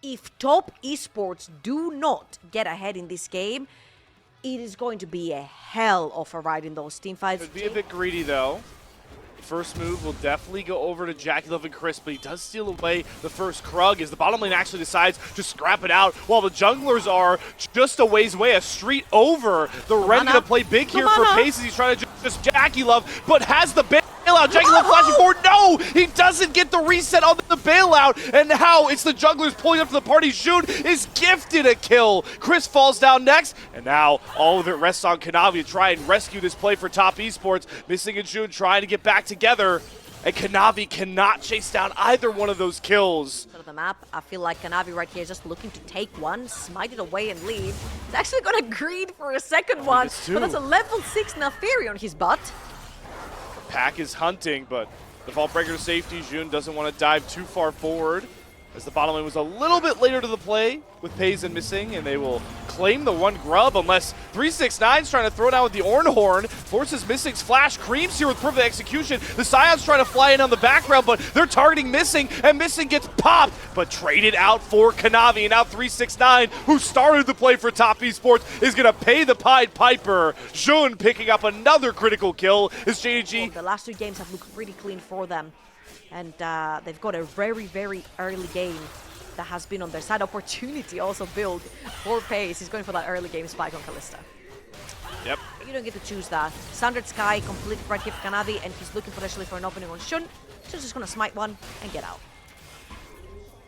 if top esports do not get ahead in this game, it is going to be a hell of a ride in those team fights. Could be a bit greedy though. First move will definitely go over to JackeyLove and Chris, but he does steal away the first Krug as the bottom lane actually decides to scrap it out, while the junglers are just a ways away, a street over. The Ren gonna play big here for Pace as he's trying to just JackeyLove, but has the bailout. JackeyLove flashing forward. No! He doesn't get the reset on the bailout, and now it's the junglers pulling up to the party. June is gifted a kill. Chris falls down next, and now all of it rests on Kanavi to try and rescue this play for top esports. Missing and June trying to get back together, and Kanavi cannot chase down either one of those kills. Of the map, I feel like Kanavi right here is just looking to take one, smite it away and leave. He's actually gonna greed for a second one, but that's a level 6 Nafiri on his butt. Pack is hunting, but the Vault Breaker to safety. June doesn't want to dive too far forward, as the bottom lane was a little bit later to the play with Payson missing, and they will claim the one grub unless 369's trying to throw down with the Ornhorn. Forces Missing's flash. Creams here with perfect execution. The Scion's trying to fly in on the background, but they're targeting Missing, and Missing gets popped, but traded out for Kanavi. And now 369, who started the play for top esports, is going to pay the Pied Piper. Jun picking up another critical kill as JDG. Well, the last 2 games have looked pretty clean for them, and they've got a very, very early game that has been on their side. Opportunity also built for Pace. He's going for that early game spike on Kalista. Yep. You don't get to choose that. Standard Sky, complete right here for Kanavi, and he's looking potentially for an opening on Shun. Shun's just going to smite one and get out.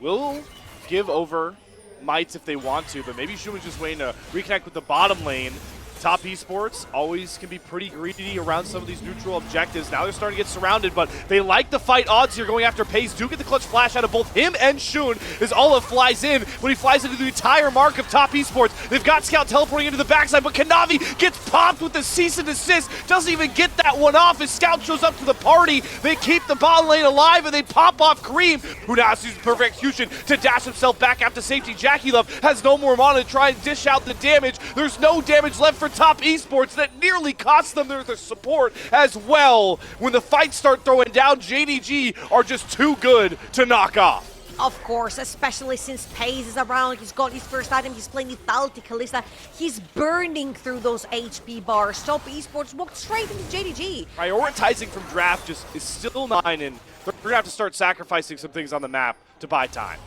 Will give over mites if they want to, but maybe Shun was just waiting to reconnect with the bottom lane. Top esports always can be pretty greedy around some of these neutral objectives. Now they're starting to get surrounded, but they like the fight odds here going after Pace. Do get the clutch flash out of both him and Shun as Olive flies in, but he flies into the entire mark of top esports. They've got Scout teleporting into the backside, but Kanavi gets popped with the cease and desist. Doesn't even get that one off as Scout shows up to the party. They keep the bottom lane alive, and they pop off Cream, who now sees perfect execution to dash himself back after safety. JackeyLove has no more mana to try and dish out the damage. There's no damage left for top esports. That nearly cost them their support as well. When the fights start throwing down, JDG are just too good to knock off. Of course, especially since Pace is around. He's got his first item. He's playing lethality Kalista. He's burning through those HP bars. Top esports walked straight into JDG. Prioritizing from draft just is still 9, and they're going to have to start sacrificing some things on the map to buy time.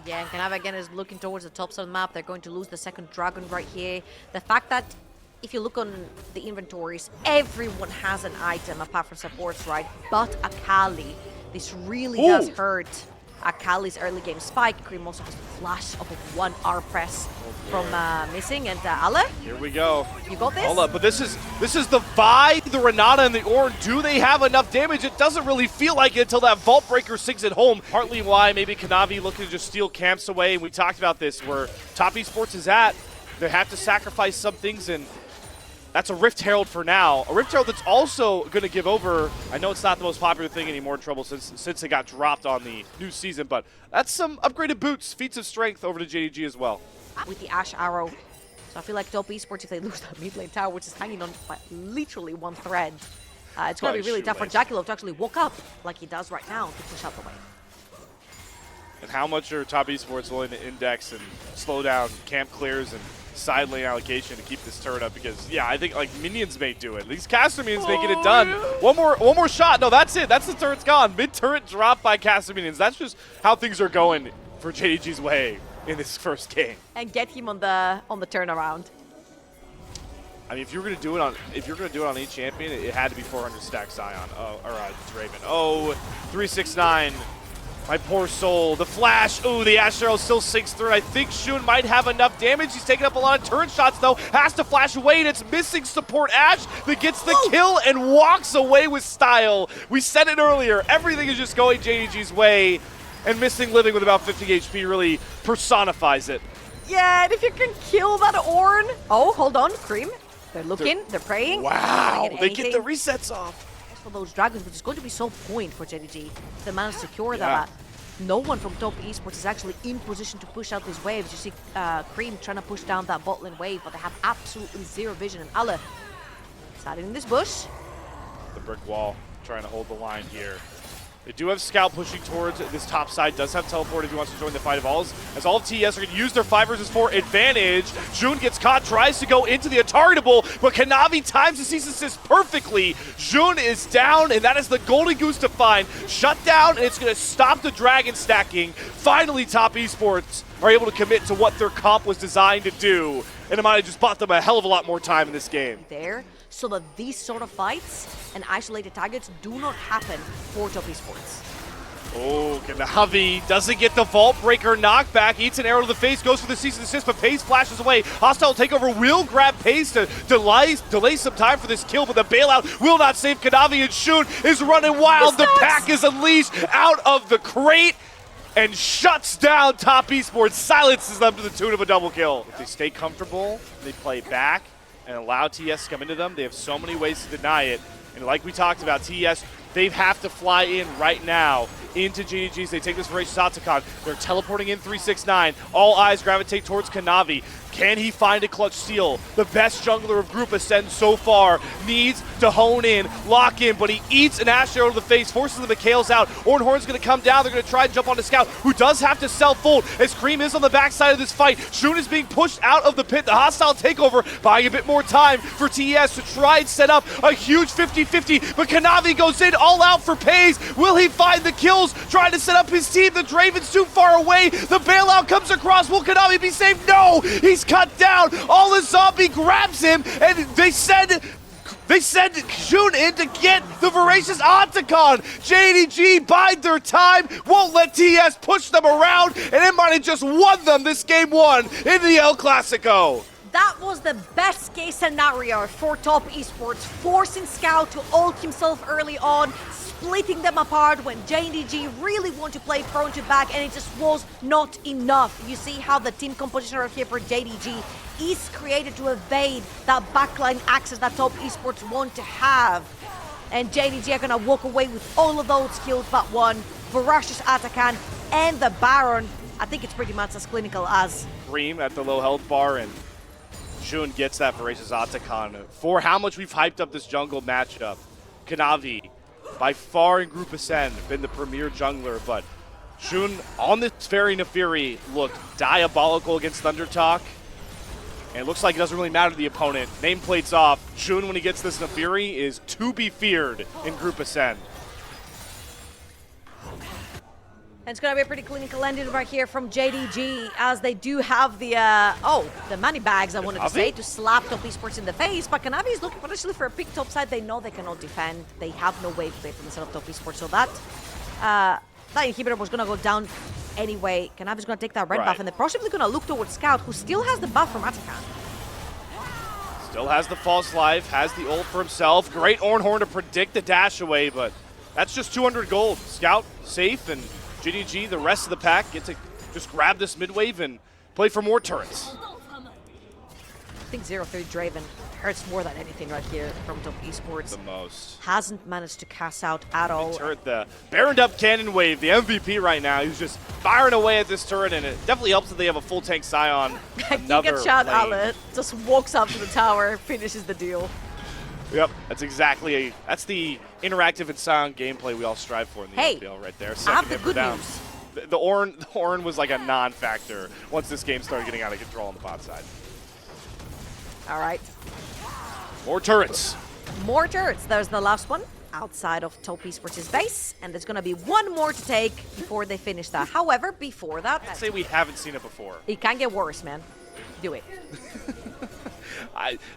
Yeah, and Kanavi again is looking towards the top side of the map. They're going to lose the second dragon right here. The fact that if you look on the inventories, everyone has an item apart from supports, right? But Akali, this really does hurt Akali's early game spike. Cream also has the flash of a 1R press from Missing, and Ale? Here we go. You got this? Hold up, but this is the Vi, the Renata, and the Ornn. Do they have enough damage? It doesn't really feel like it until that Vault Breaker sinks it home. Partly why maybe Kanavi looking to just steal camps away, and we talked about this, where top esports is at. They have to sacrifice some things, and that's a Rift Herald for now. A Rift Herald that's also going to give over. I know it's not the most popular thing anymore in Trouble since it got dropped on the new season, but that's some upgraded boots, feats of strength over to JDG as well. With the Ash Arrow. So I feel like top esports, if they lose that mid lane tower, which is hanging on by literally one thread, it's going to be really tough for JackeyLove to actually walk up like he does right now to push out the way. And how much are top esports willing to index and slow down camp clears and side lane allocation to keep this turret up? Because yeah, I think like minions may do it. These caster minions may get it done. Yeah. One more shot. No, that's it. That's the turret's gone. Mid turret drop by caster minions. That's just how things are going for JDG's way in this first game. And get him on the turnaround. I mean, if you're gonna do it on each champion, it had to be 400 stack Scion. Oh, or Draven. Oh, 369. My poor soul. The flash. Ooh, the Ash Arrow still sinks through. I think Shun might have enough damage. He's taking up a lot of turret shots, though. Has to flash away, and it's missing support Ash that gets the kill and walks away with style. We said it earlier. Everything is just going JDG's way, and Missing living with about 50 HP really personifies it. Yeah, and if you can kill that Ornn. Oh, hold on, Cream. They're looking. They're praying. Wow, they get the resets off. For those dragons, which is going to be so point for JDG. If they manage to secure that, no one from top esports is actually in position to push out these waves. You see Cream trying to push down that bot lane wave, but they have absolutely zero vision. And Ale is hiding in this bush. The brick wall trying to hold the line here. They do have Scout pushing towards this top side, does have teleport if he wants to join the fight of alls, as all of TES are going to use their 5 versus 4 advantage. Jun gets caught, tries to go into the Atari-able, but Kanavi times the cease assist perfectly. Jun is down, and that is the golden goose to find. Shut down, and it's going to stop the dragon stacking. Finally, Top Esports are able to commit to what their comp was designed to do, and it might have just bought them a hell of a lot more time in this game. There, so that these sort of fights and isolated targets do not happen for Top Esports. Oh, Kanavi doesn't get the Vault Breaker knockback, eats an arrow to the face, goes for the cease and assist, but Pace flashes away. Hostile takeover will grab Pace to delay some time for this kill, but the bailout will not save Kanavi, and Shun is running wild. The pack is unleashed out of the crate and shuts down Top Esports, silences them to the tune of a double kill. If they stay comfortable, they play back and allow TES to come into them, they have so many ways to deny it. And like we talked about, TES, they have to fly in right now into JDGs. They take this Voracious Otacon. They're teleporting in 369. All eyes gravitate towards Kanavi. Can he find a clutch steal? The best jungler of Group Ascend so far needs to hone in, lock in, but he eats an Ash Arrow to the face, forces the Mikhails out. Ornhorn's going to come down. They're going to try and jump on the Scout, who does have to self-fold as Cream is on the backside of this fight. Shun is being pushed out of the pit. The hostile takeover, buying a bit more time for TES to try and set up a huge 50-50, but Kanavi goes in all out for Pays. Will he find the kills? Trying to set up his team. The Draven's too far away. The bailout comes across. Will Kanavi be saved? No! He's cut down. All the zombie grabs him, and they send Jun in to get the Voracious Otacon. JDG bide their time, won't let TES push them around, and it might have just won them this game 1 in the El Clasico. That was the best case scenario for Top Esports, forcing Scout to ult himself early on, splitting them apart when JDG really want to play front to back, and it just was not enough. You see how the team composition right here for JDG is created to evade that backline access that Top Esports want to have. And JDG are gonna walk away with all of those kills but one. Voracious Otacon and the Baron. I think it's pretty much as clinical as Cream at the low health bar, and Jun gets that Voracious Otacon. For how much we've hyped up this jungle matchup, Kanavi, by far in Group Ascend, been the premier jungler, but Jun on this Fairy Nefiri looked diabolical against Thundertalk. And it looks like it doesn't really matter to the opponent. Nameplate's off. Jun, when he gets this Nefiri, is to be feared in Group Ascend. And it's going to be a pretty clinical ending right here from JDG, as they do have the, the money bags, I wanted to say, to slap Top Esports in the face. But Kanavi is looking potentially for a pick top side. They know they cannot defend. They have no way to play from the side of Top Esports. So that inhibitor was going to go down anyway. Kanavi's going to take that red buff, and they're possibly going to look towards Scout, who still has the buff from Otacon. Still has the false life, has the ult for himself. Great Ornhorn to predict the dash away, but that's just 200 gold. Scout safe, and JDG, the rest of the pack, get to just grab this mid wave and play for more turrets. I think 0-3 Draven hurts more than anything right here from Top Esports. The most. Hasn't managed to cast out at all. Turret, the Baroned up cannon wave, the MVP right now. He's just firing away at this turret, and it definitely helps that they have a full tank Scion. Giga Chad Allet just walks up to the tower, finishes the deal. Yep, that's exactly that's the interactive and Scion gameplay we all strive for in the LPL right there. I have the good news. The Ornn was like a non-factor once this game started getting out of control on the bot side. All right. More turrets. More turrets. There's the last one outside of Top Esports' base, and there's going to be one more to take before they finish that. However, before that, I'd say we haven't seen it before. It can get worse, man. Do it.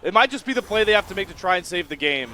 It might just be the play they have to make to try and save the game.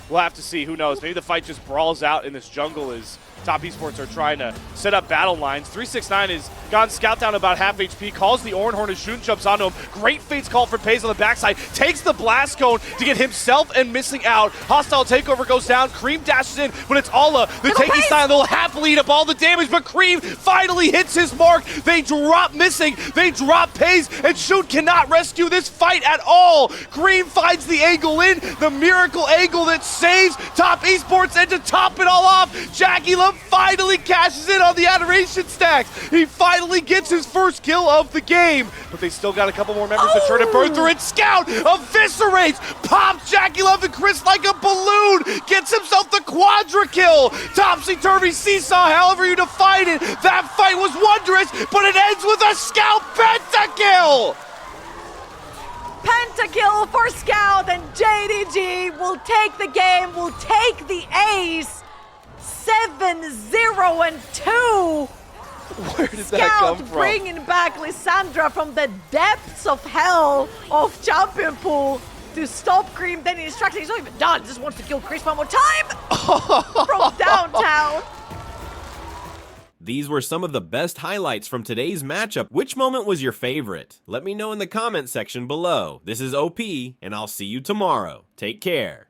We'll have to see. Who knows? Maybe the fight just brawls out in this jungle as Top Esports are trying to set up battle lines. 369 has gone Scout down about half HP, calls the Ornhorn as Jun jumps onto him. Great Fates call for Pays on the backside, takes the Blast Cone to get himself and missing out. Hostile takeover goes down, Cream dashes in, but it's Alla, the tanky style. They'll happily eat up all the damage, but Cream finally hits his mark. They drop missing, they drop Pays, and Jun cannot rescue this fight at all. Cream finds the angle in, the miracle angle that saves Top Esports, and to top it all off, Jackie Lo Samba finally cashes in on the adoration stacks. He finally gets his first kill of the game. But they still got a couple more members to turn and burn through, and Scout eviscerates, pops Jackie Love and Chris like a balloon, gets himself the quadra kill. Topsy-turvy seesaw, however you define it. That fight was wondrous, but it ends with a Scout pentakill. Pentakill for Scout, and JDG will take the game, will take the ace. 7-0-2. Where did that come Scout from? bringing back Lissandra from the depths of hell of Champion Pool to stop Cream. Then he distracts. He's not even done. Just wants to kill Chris one more time from downtown. These were some of the best highlights from today's matchup. Which moment was your favorite? Let me know in the comment section below. This is OP, and I'll see you tomorrow. Take care.